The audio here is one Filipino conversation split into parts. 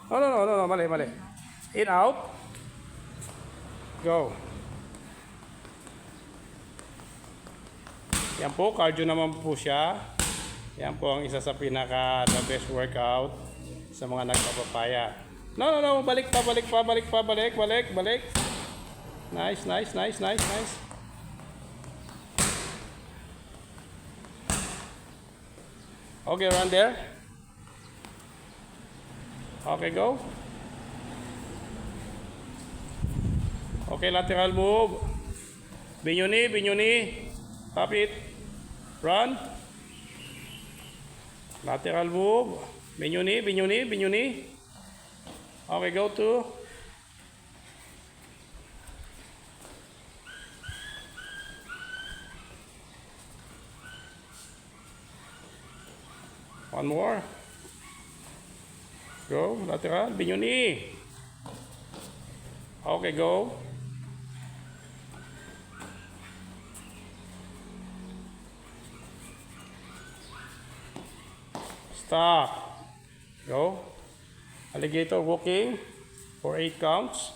No, no, no, no, no. Mali, mali. In, out. Go. Yan po, cardio naman po siya. Yan po ang isa sa pinaka the best workout sa mga nagpapapaya. No, no, no. Balik pa, balik pa, balik pa, balik, balik, balik. Nice, nice, nice, nice, nice. Okay, run there. Okay, go. Okay, lateral move. Binyuni, binyuni. Tap it. Run. Lateral move. Binyuni, binyuni, binyuni. Okay, go to. One more. Go, lateral, binyuni. Okay, go. Stop. Go. Alligator walking for 8 counts.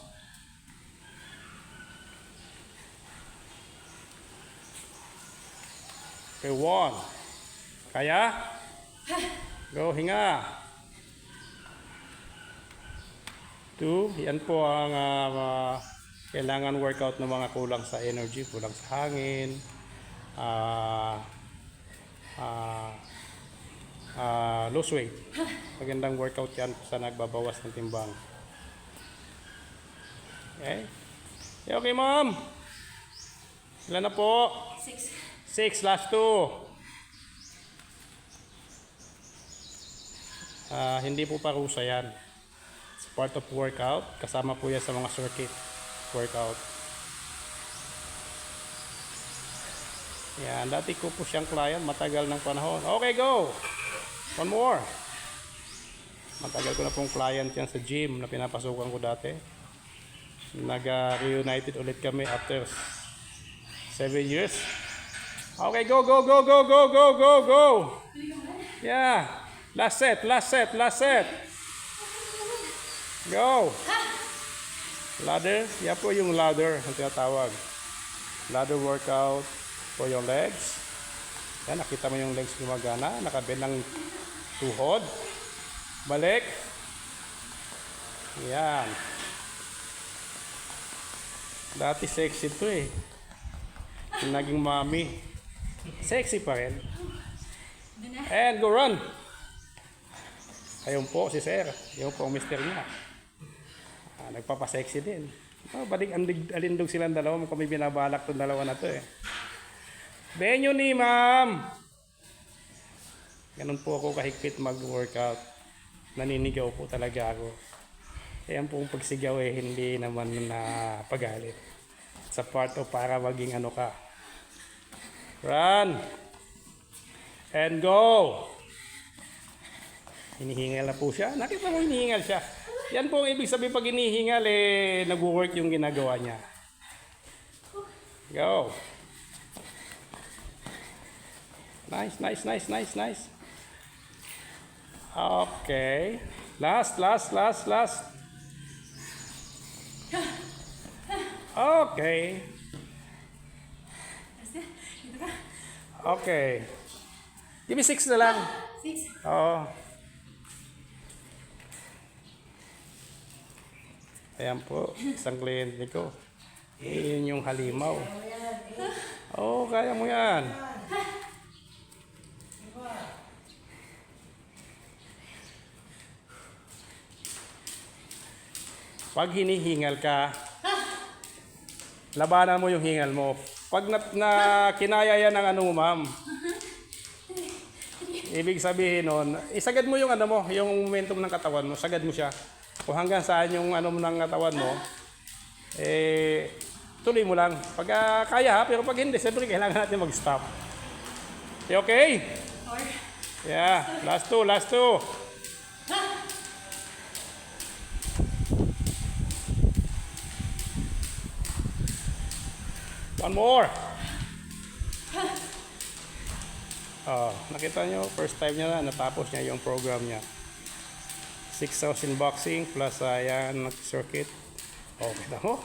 Okay, 1. Kaya? Go, hinga. 2. Yan po ang kailangan workout ng mga kulang sa energy, kulang sa hangin. Lose weight. Magandang workout yan sa nagbabawas ng timbang. Okay? Okay, ma'am. Ilan na po? 6. Last 2. Hindi po parusa yan. It's part of workout. Kasama po yan sa mga circuit workout. Yan. Dati ko po siyang client. Matagal ng panahon. Okay, go! One more. Matagal ko na pong client yan sa gym na pinapasukan ko dati. Nag-reunited ulit kami after 7 years. Okay, go, go, go, go, go, go, go, go! Yeah. Last set, last set, last set. Go. Ladder. Yan po yung ladder ang tinatawag. Ladder workout for your legs. Yan, nakita mo yung legs gumagana. Nakabend ng tuhod. Balik. Yan. Dati sexy to eh. Naging mami. Sexy pa rin. And go run. Ayun po si sir. Ayun po ang mister niya. Nagpapasexy din. Balik alindog silang dalawa. Kami binabalak itong dalawa na to eh. Benyo ni ma'am. Ganun po ako kahigpit mag-workout. Naninigaw po talaga ako. Ayan po ang pagsigaw eh. Hindi naman na pagalit. Sa part o para maging ano ka. Run. And go. Hinihingal na po siya. Nakita mo hinihingal siya. Yan po ang ibig sabihin pag hinihingal eh, nag-work yung ginagawa niya. Go. Nice, nice, nice, nice, nice. Okay. Last, last, last, last. Okay. Okay. Give me 6 na lang. 6. Oo. Ayan po, isang kliyente ko. Iyon yung halimaw. Oo, kaya mo yan. Pag hinihingal ka, labanan mo yung hingal mo. Pag kinaya yan ng ano mo, ma'am, ibig sabihin nun, isagad mo yung ano mo, yung momentum ng katawan mo, sagad mo siya. Kung hanggang saan yung ano mo ng katawan mo, eh, tuloy mo lang. Pag kaya ha, pero pag hindi, siyempre kailangan natin mag-stop. Okay? Yeah, last 2, last 2. One more. Oh, nakita nyo, first time niya na natapos niya yung program niya. 6,000 boxing plus yan circuit. Okay na ho.